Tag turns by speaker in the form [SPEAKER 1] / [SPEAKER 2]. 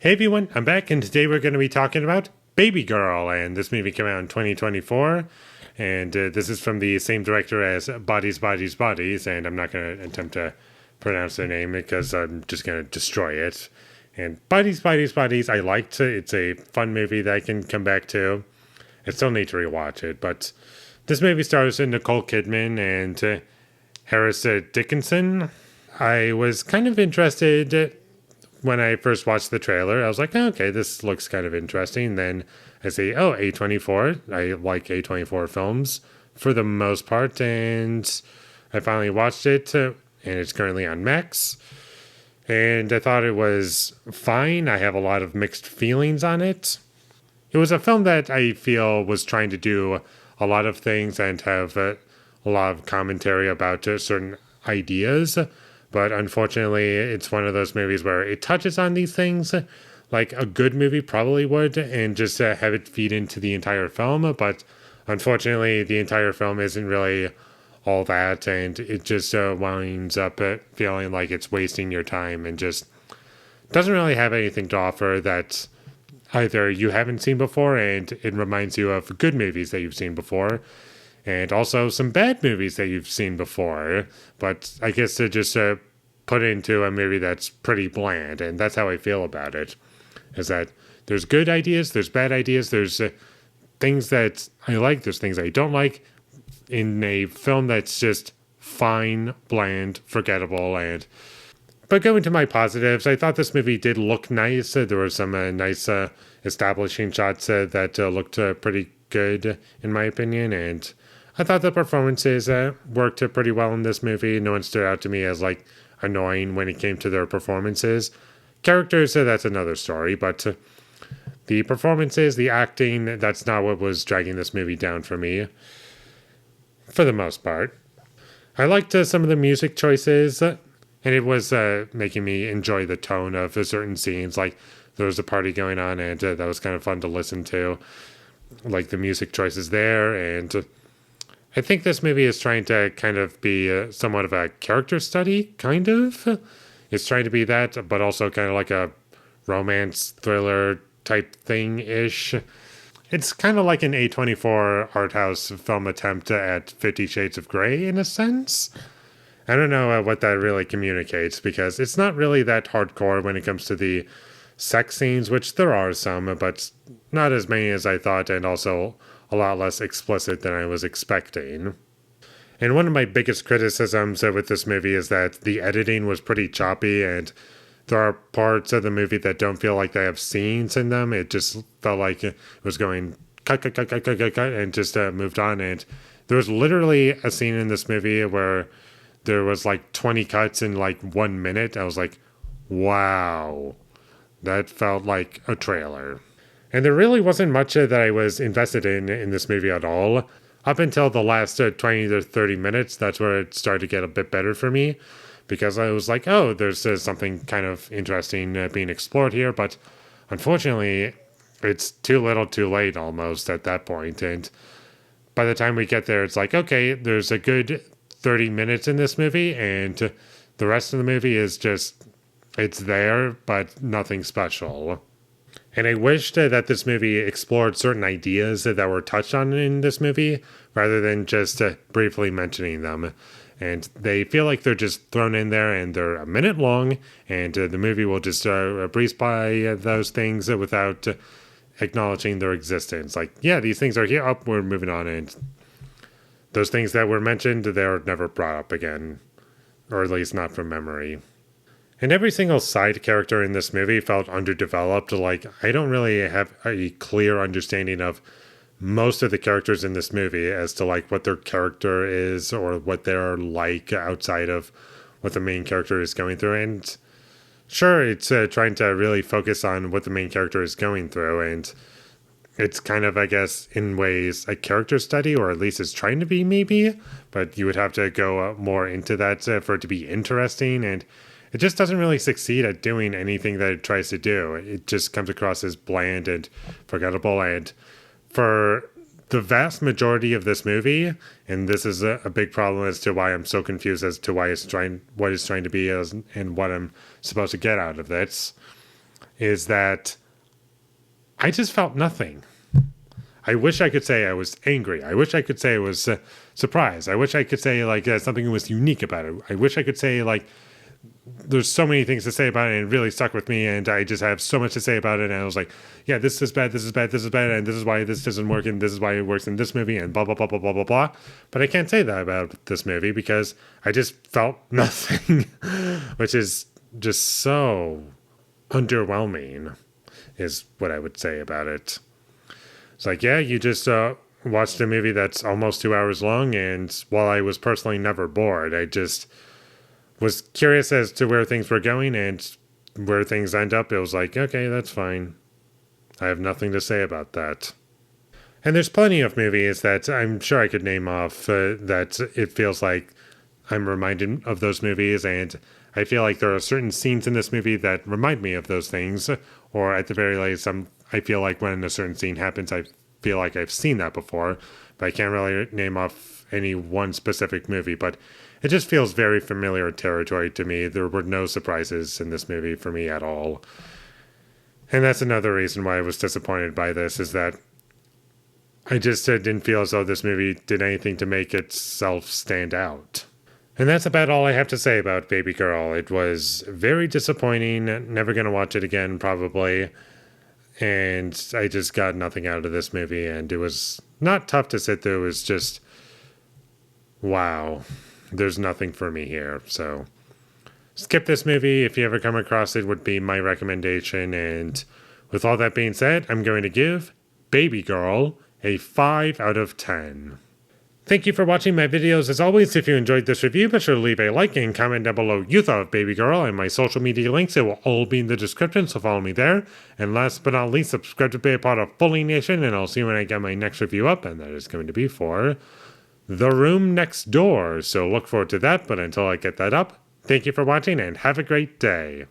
[SPEAKER 1] Hey everyone, I'm back, and today we're going to be talking about Babygirl, and this movie came out in 2024, and this is from the same director as Bodies, Bodies, Bodies, and I'm not going to attempt to pronounce their name because I'm just going to destroy it. And Bodies, Bodies, Bodies, I liked it. It's a fun movie that I can come back to. I still need to rewatch it, but this movie stars Nicole Kidman and Harris Dickinson. I was kind of interested when I first watched the trailer. I was like, oh, okay, this looks kind of interesting. Then I say, oh, A24. I like A24 films for the most part. And I finally watched it, and it's currently on Max. And I thought it was fine. I have a lot of mixed feelings on it. It was a film that I feel was trying to do a lot of things and have a lot of commentary about certain ideas. But unfortunately, it's one of those movies where it touches on these things like a good movie probably would, and just have it feed into the entire film. But unfortunately, the entire film isn't really all that, and it just winds up feeling like it's wasting your time and just doesn't really have anything to offer that either you haven't seen before, and it reminds you of good movies that you've seen before, and also some bad movies that you've seen before. But I guess to just put it into a movie that's pretty bland, and that's how I feel about it. Is that there's good ideas, there's bad ideas, there's things that I like, there's things I don't like in a film that's just fine, bland, forgettable. And but going to my positives, I thought this movie did look nice. There were some nice establishing shots that looked pretty good, in my opinion. And I thought the performances worked pretty well in this movie. No one stood out to me as like annoying when it came to their performances. Characters, that's another story. But the performances, the acting, that's not what was dragging this movie down for me, for the most part. I liked some of the music choices, and it was making me enjoy the tone of certain scenes. Like there was a party going on, and that was kind of fun to listen to. Like the music choices there, and I think this movie is trying to kind of be somewhat of a character study, kind of. It's trying to be that, but also kind of like a romance thriller type thing-ish. It's kind of like an A24 art house film attempt at 50 Shades of Grey, in a sense. I don't know what that really communicates, because it's not really that hardcore when it comes to the sex scenes, which there are some, but not as many as I thought, and also a lot less explicit than I was expecting. And one of my biggest criticisms with this movie is that the editing was pretty choppy, and there are parts of the movie that don't feel like they have scenes in them. It just felt like it was going cut, cut, cut, cut, cut, cut, cut, and just moved on. And there was literally a scene in this movie where there was like 20 cuts in like 1 minute. I was like, wow, that felt like a trailer. And there really wasn't much that I was invested in this movie at all. Up until the last 20 to 30 minutes, that's where it started to get a bit better for me. Because I was like, oh, there's something kind of interesting being explored here. But unfortunately, it's too little too late almost at that point. And by the time we get there, it's like, okay, there's a good 30 minutes in this movie. And the rest of the movie is just, it's there, but nothing special. And I wished that this movie explored certain ideas that were touched on in this movie, rather than just briefly mentioning them. And they feel like they're just thrown in there, and they're a minute long, and the movie will just breeze by those things without acknowledging their existence. Like, yeah, these things are here. Oh, we're moving on. And those things that were mentioned, they're never brought up again, or at least not from memory. And every single side character in this movie felt underdeveloped. Like, I don't really have a clear understanding of most of the characters in this movie as to like what their character is or what they're like outside of what the main character is going through. And sure, it's trying to really focus on what the main character is going through, and it's kind of, I guess, in ways a character study, or at least it's trying to be, maybe, but you would have to go more into that for it to be interesting. And it just doesn't really succeed at doing anything that it tries to do. It just comes across as bland and forgettable. And for the vast majority of this movie, and this is a big problem as to why I'm so confused as to what it's trying to be as, and what I'm supposed to get out of this, is that I just felt nothing. I wish I could say I was angry. I wish I could say I was surprised. I wish I could say like something was unique about it. I wish I could say like there's so many things to say about it and it really stuck with me and I just have so much to say about it and I was like, yeah, this is bad, this is bad, this is bad, and this is why this doesn't work and this is why it works in this movie and blah blah blah blah blah blah blah. But I can't say that about this movie because I just felt nothing, which is just so underwhelming is what I would say about it. It's like, yeah, you just watched a movie that's almost 2 hours long, and while I was personally never bored, I just was curious as to where things were going and where things end up. It was like, okay, that's fine. I have nothing to say about that. And there's plenty of movies that I'm sure I could name off that it feels like I'm reminded of those movies, and I feel like there are certain scenes in this movie that remind me of those things, or at the very least, I feel like when a certain scene happens, I feel like I've seen that before, but I can't really name off any one specific movie, but it just feels very familiar territory to me. There were no surprises in this movie for me at all. And that's another reason why I was disappointed by this, is that I just didn't feel as though this movie did anything to make itself stand out. And that's about all I have to say about Babygirl. It was very disappointing. Never going to watch it again, probably. And I just got nothing out of this movie. And it was not tough to sit through. It was just, wow, there's nothing for me here. So skip this movie. If you ever come across it, would be my recommendation. And with all that being said, I'm going to give Babygirl a 5 out of 10. Thank you for watching my videos. As always, if you enjoyed this review, be sure to leave a like and comment down below you thought of Babygirl, and my social media links, it will all be in the description, so follow me there. And last but not least, subscribe to be a part of Foley Nation, and I'll see you when I get my next review up, and that is going to be for The Room Next Door. So look forward to that, but until I get that up, thank you for watching and have a great day.